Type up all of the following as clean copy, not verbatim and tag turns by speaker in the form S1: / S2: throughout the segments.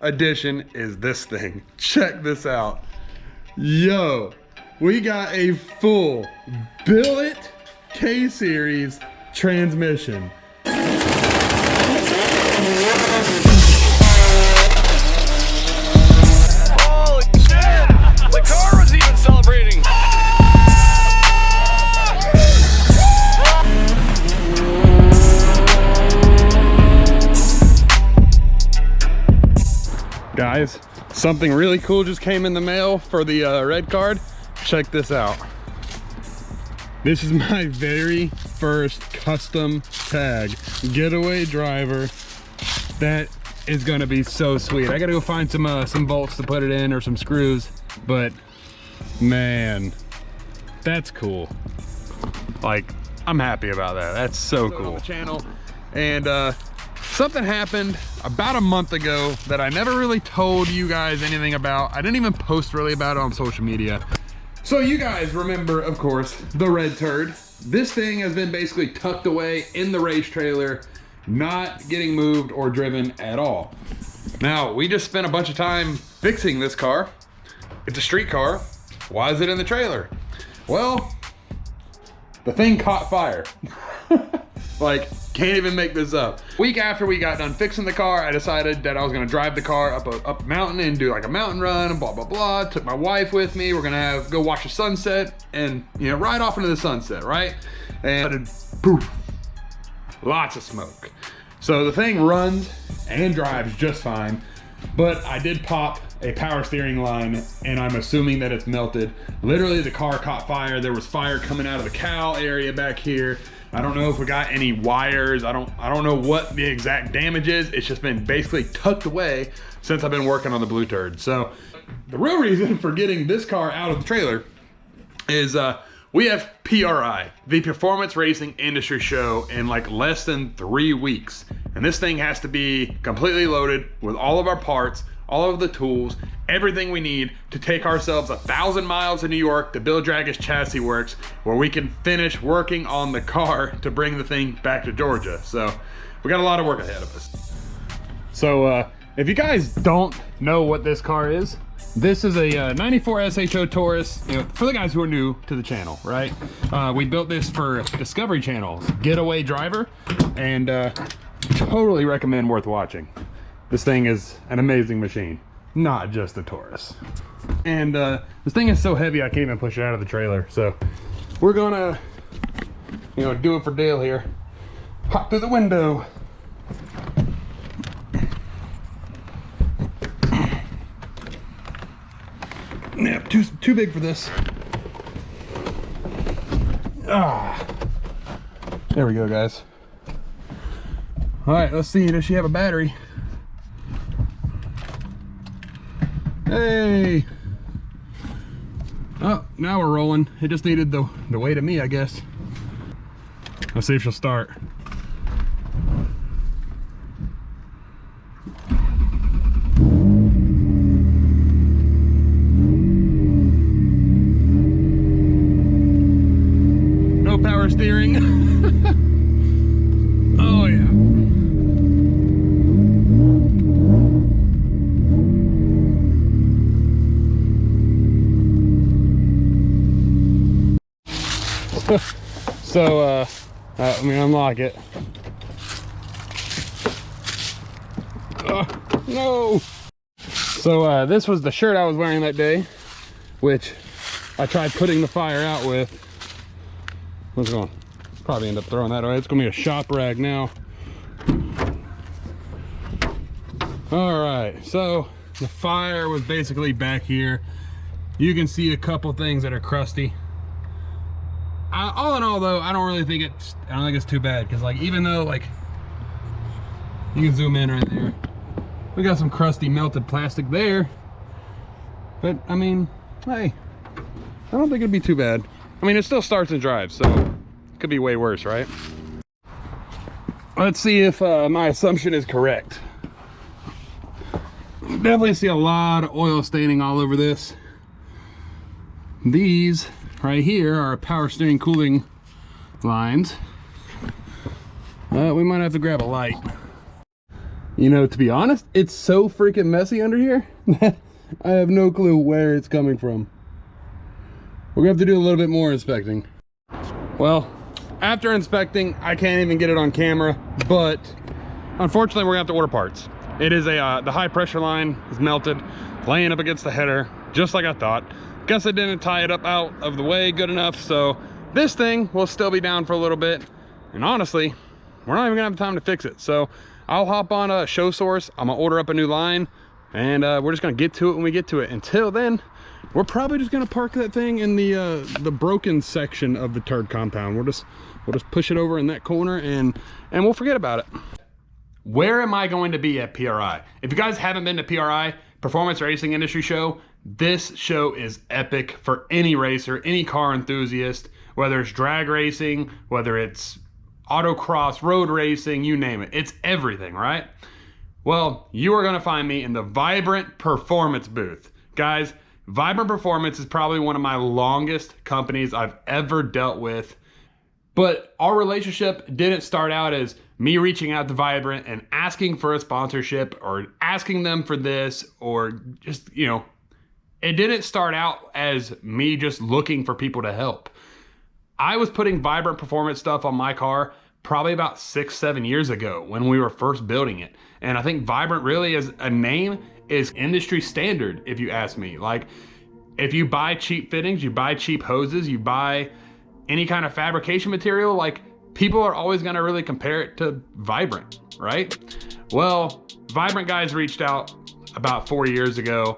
S1: edition is this thing. Check this out. Yo, we got a full billet K-Series transmission.
S2: Holy shit! The car was even celebrating.
S1: Guys, something really cool just came in the mail for the red card. Check this out. This is my very first custom tag, getaway driver. That is gonna be so sweet. I gotta go find some bolts to put it in or some screws, but man, that's cool. Like, I'm happy about that. That's so cool. On the channel, and something happened about a month ago that I never really told you guys anything about. I didn't even post really about it on social media. So you guys remember, of course, the Red Turd. This thing has been basically tucked away in the race trailer, not getting moved or driven at all. Now, we just spent a bunch of time fixing this car. It's a street car. Why is it in the trailer? Well, the thing caught fire. Like, can't even make this up. Week after we got done fixing the car, I decided that I was gonna drive the car up a mountain and do like a mountain run and blah, blah, blah. Took my wife with me. We're gonna go watch the sunset and, you know, ride off into the sunset, right? And poof, lots of smoke. So the thing runs and drives just fine, but I did pop a power steering line and I'm assuming that it's melted. Literally the car caught fire. There was fire coming out of the cowl area back here. I don't know if we got any wires. I don't know what the exact damage is. It's just been basically tucked away since I've been working on the Blue Turd. So the real reason for getting this car out of the trailer is we have PRI, the Performance Racing Industry Show, in like less than 3 weeks. And this thing has to be completely loaded with all of our parts, all of the tools, everything we need to take ourselves 1,000 miles to New York to Bill Dragg's Chassis Works, where we can finish working on the car to bring the thing back to Georgia. So we got a lot of work ahead of us. So if you guys don't know what this car is, this is a 94 SHO Taurus. You know, for the guys who are new to the channel, right? We built this for Discovery Channel's getaway driver, and totally recommend, worth watching. This thing is an amazing machine, not just a Taurus. And this thing is so heavy I can't even push it out of the trailer. So we're gonna, you know, do it for Dale here. Hop through the window. Yep, too big for this. Ah, there we go, guys. All right, let's see. Does she have a battery? Hey! Oh, now we're rolling. It just needed the weight of me, I guess. Let's see if she'll start. No power steering. Oh yeah. So let me unlock it. No. So this was the shirt I was wearing that day, which I tried putting the fire out with. What's going on? Probably end up throwing that away. It's gonna be a shop rag now. All right, so the fire was basically back here. You can see a couple things that are crusty. All in all though, I don't think it's too bad, because like, even though, like, you can zoom in right there, we got some crusty melted plastic there, but I mean, hey, I don't think it'd be too bad. I mean, it still starts and drives, so it could be way worse, right? Let's see if my assumption is correct. Definitely see a lot of oil staining all over this. These right here are power steering cooling lines. We might have to grab a light. You know, to be honest, it's so freaking messy under here that I have no clue where it's coming from. We're gonna have to do a little bit more inspecting. Well, after inspecting, I can't even get it on camera, but unfortunately we're gonna have to order parts. It is a the high pressure line is melted, laying up against the header, just like I thought. Guess I didn't tie it up out of the way good enough, so this thing will still be down for a little bit. And honestly, we're not even gonna have time to fix it. So I'll hop on a show source, I'm gonna order up a new line, and we're just gonna get to it when we get to it. Until then, we're probably just gonna park that thing in the broken section of the turd compound. We'll just push it over in that corner and we'll forget about it. Where am I going to be at PRI? If you guys haven't been to PRI, Performance Racing Industry Show, this show is epic for any racer, any car enthusiast, whether it's drag racing, whether it's autocross, road racing, you name it. It's everything, right? Well, you are gonna find me in the Vibrant Performance booth. Guys, Vibrant Performance is probably one of my longest companies I've ever dealt with. But our relationship didn't start out as me reaching out to Vibrant and asking for a sponsorship or asking them for this, or just, you know, it didn't start out as me just looking for people to help. I was putting Vibrant Performance stuff on my car probably about 6-7 years ago when we were first building it. And I think Vibrant really as a name is industry standard, if you ask me. Like, if you buy cheap fittings, you buy cheap hoses, you buy any kind of fabrication material, like, people are always gonna really compare it to Vibrant, right? Well, Vibrant guys reached out about 4 years ago,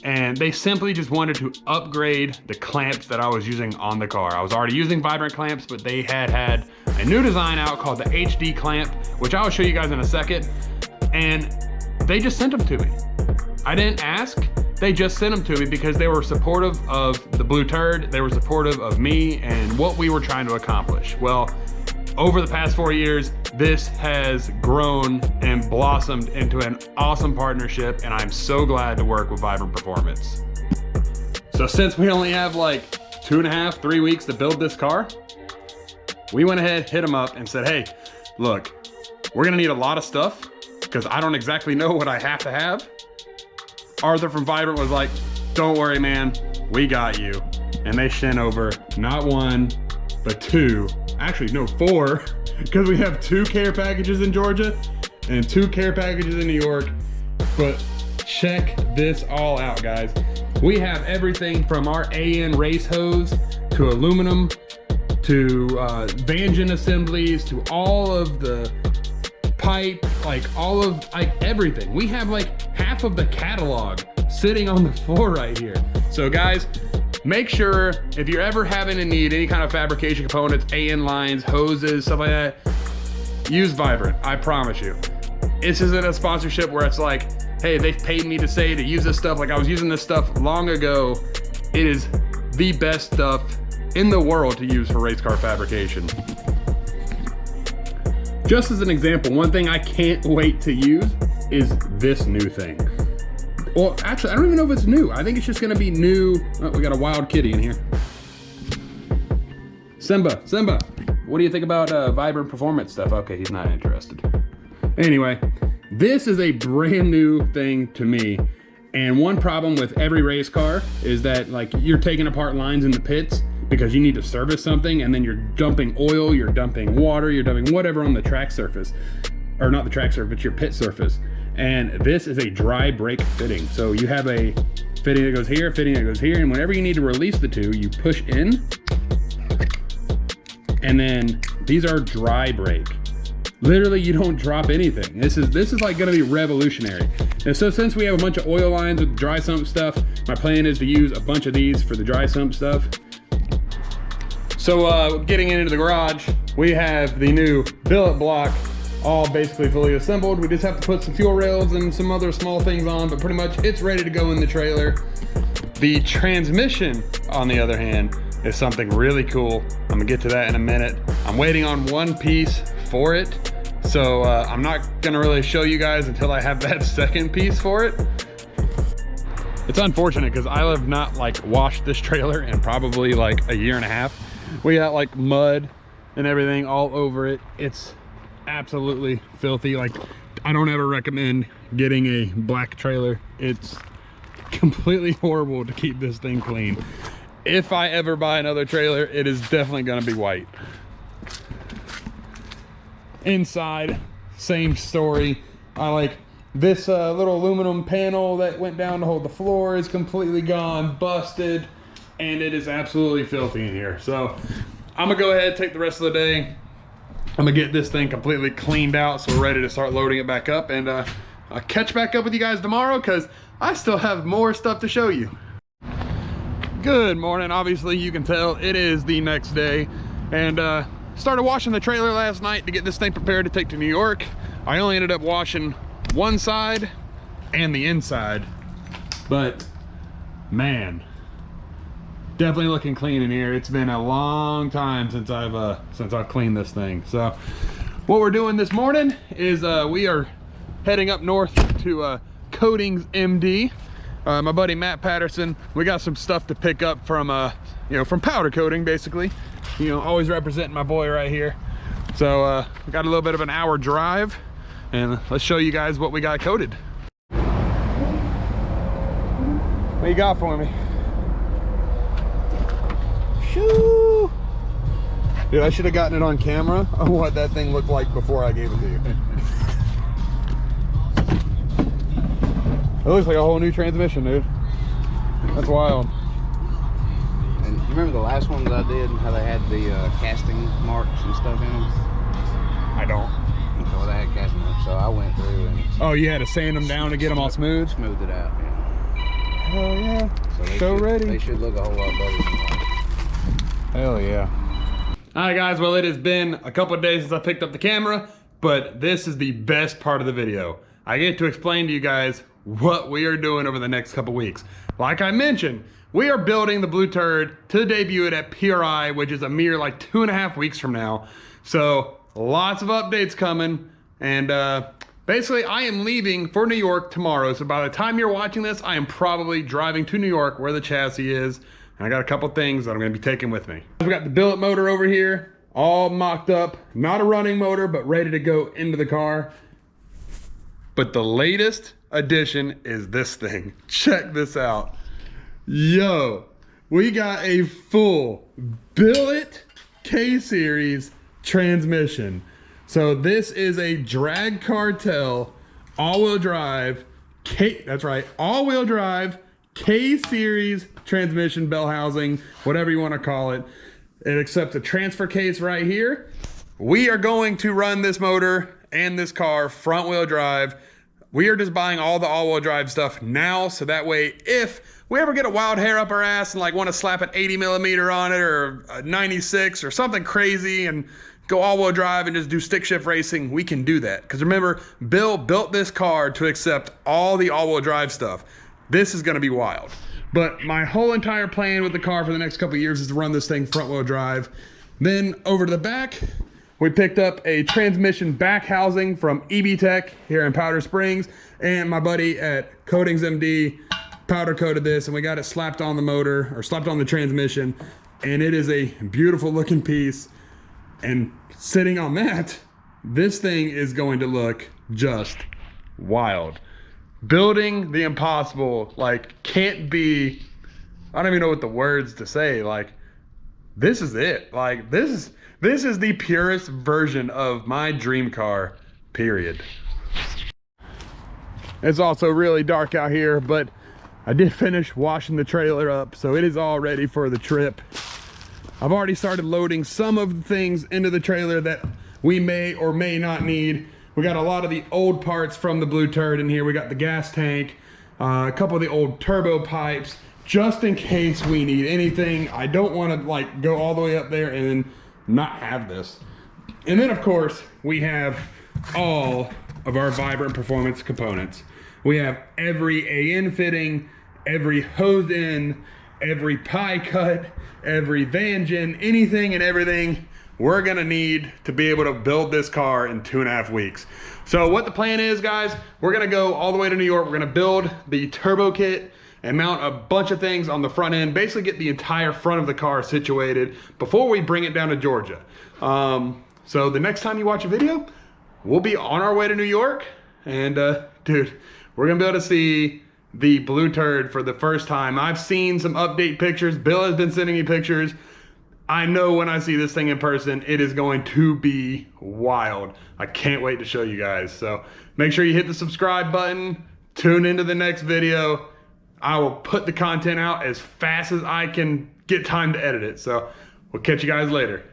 S1: and they simply just wanted to upgrade the clamps that I was using on the car. I was already using Vibrant clamps, but they had a new design out called the HD clamp, which I'll show you guys in a second, and they just sent them to me. I didn't ask, they just sent them to me because they were supportive of the Blue Turd, they were supportive of me and what we were trying to accomplish. Well, over the past 4 years, this has grown and blossomed into an awesome partnership, and I'm so glad to work with Vibrant Performance. So since we only have like 2.5, 3 weeks to build this car, we went ahead, hit them up and said, hey, look, we're gonna need a lot of stuff because I don't exactly know what I have to have. Arthur from Vibrant was like, don't worry, man, we got you. And they sent over not 1, but 2, actually no 4, because we have 2 care packages in Georgia and 2 care packages in New York. But check this all out, guys. We have everything from our AN race hose to aluminum to Vangean assemblies to all of the pipe, like all of everything. We have like half of the catalog sitting on the floor right here. So guys, make sure if you're ever having to need any kind of fabrication components, AN lines, hoses, stuff like that, use Vibrant, I promise you. This isn't a sponsorship where it's like, hey, they've paid me to say to use this stuff. Like, I was using this stuff long ago. It is the best stuff in the world to use for race car fabrication. Just as an example, one thing I can't wait to use is this new thing. Well, actually, I don't even know if it's new. I think it's just gonna be new. Oh, we got a wild kitty in here. Simba, what do you think about Vibrant Performance stuff? Okay, he's not interested. Anyway, this is a brand new thing to me. And one problem with every race car is that, like, you're taking apart lines in the pits because you need to service something, and then you're dumping oil, you're dumping water, you're dumping whatever on the track surface. Or not the track surface, your pit surface. And this is a dry brake fitting. So you have a fitting that goes here, fitting that goes here, and whenever you need to release the two, you push in, and then these are dry brake. Literally, you don't drop anything. This is like gonna be revolutionary. And so since we have a bunch of oil lines with dry sump stuff, my plan is to use a bunch of these for the dry sump stuff. So getting into the garage, we have the new billet block, all basically fully assembled. We just have to put some fuel rails and some other small things on, but pretty much it's ready to go in the trailer. The transmission, on the other hand, is something really cool. I'm gonna get to that in a minute. I'm waiting on one piece for it, so I'm not gonna really show you guys until I have that second piece for it. It's unfortunate because I have not like washed this trailer in probably like a year and a half. We got like mud and everything all over it. It's absolutely filthy. Like, I don't ever recommend getting a black trailer. It's completely horrible to keep this thing clean. If I ever buy another trailer, it is definitely gonna be white. Inside, same story. I like this little aluminum panel that went down to hold the floor is completely gone, busted, and it is absolutely filthy in here. So I'm gonna go ahead, take the rest of the day. I'm gonna get this thing completely cleaned out so we're ready to start loading it back up, and I'll catch back up with you guys tomorrow because I still have more stuff to show you. Good morning. Obviously you can tell it is the next day, and started washing the trailer last night to get this thing prepared to take to New York. I only ended up washing one side and the inside, but man, definitely looking clean in here. It's been a long time since I've cleaned this thing. So what we're doing this morning is we are heading up north to Coatings MD. My buddy Matt Patterson, we got some stuff to pick up from you know, from powder coating basically. You know, always representing my boy right here. So we got a little bit of an hour drive, and let's show you guys what we got coated. What you got for me? Shoo! Dude, I should have gotten it on camera of what that thing looked like before I gave it to you. It looks like a whole new transmission, dude. That's wild.
S3: And you remember the last ones I did, how they had the casting marks and stuff in them?
S1: I don't.
S3: Well, they had casting marks, so I went through and...
S1: Oh, you had to sand them down to get them all smooth?
S3: Smoothed it out, yeah.
S1: Hell yeah.
S3: So they
S1: So
S3: should,
S1: ready.
S3: They should look a whole lot better than that.
S1: Hell yeah. All right, guys. Well, it has been a couple of days since I picked up the camera, but this is the best part of the video. I get to explain to you guys what we are doing over the next couple weeks. Like I mentioned, we are building the Blue Turd to debut it at PRI, which is a mere like 2.5 weeks from now. So lots of updates coming, and basically I am leaving for New York tomorrow. So by the time you're watching this, I am probably driving to New York where the chassis is, and I got a couple things that I'm gonna be taking with me. We got the billet motor over here, all mocked up, not a running motor, but ready to go into the car. But the latest addition is this thing. Check this out. Yo, we got a full billet K-Series transmission. So this is a Drag Cartel all-wheel drive that's right, all-wheel drive K-Series transmission, bell housing, whatever you want to call it. It accepts a transfer case right here. We are going to run this motor and this car front wheel drive. We are just buying all the all-wheel drive stuff now, so that way if we ever get a wild hair up our ass and like want to slap an 80mm on it or a 96 or something crazy and go all-wheel drive and just do stick shift racing, we can do that. Because remember, Bill built this car to accept all the all-wheel drive stuff. This is going to be wild. But my whole entire plan with the car for the next couple of years is to run this thing front-wheel drive. Then over to the back, we picked up a transmission back housing from EB Tech here in Powder Springs, and my buddy at Coatings MD powder coated this, and we got it slapped on the motor, or slapped on the transmission, and it is a beautiful looking piece. And sitting on that, this thing is going to look just wild. Building the impossible, like, can't be, I don't even know what the words to say. Like, this is it. Like, this is the purest version of my dream car, period. It's also really dark out here, but I did finish washing the trailer up, so it is all ready for the trip. I've already started loading some of the things into the trailer that we may or may not need. We got a lot of the old parts from the Blue Turd in here. We got the gas tank, a couple of the old turbo pipes, just in case we need anything. I don't want to like go all the way up there and then not have this. And then of course we have all of our Vibrant Performance components. We have every AN fitting, every hose in, every pie cut, every Vangen, anything and everything we're gonna need to be able to build this car in 2.5 weeks. So what the plan is, guys, we're gonna go all the way to New York. We're gonna build the turbo kit and mount a bunch of things on the front end, basically get the entire front of the car situated before we bring it down to Georgia. So the next time you watch a video, we'll be on our way to New York, And dude, we're gonna be able to see the Blue Turd for the first time. I've seen some update pictures. Bill has been sending me pictures. I know when I see this thing in person, it is going to be wild. I can't wait to show you guys. So make sure you hit the subscribe button, tune into the next video. I will put the content out as fast as I can get time to edit it. So we'll catch you guys later.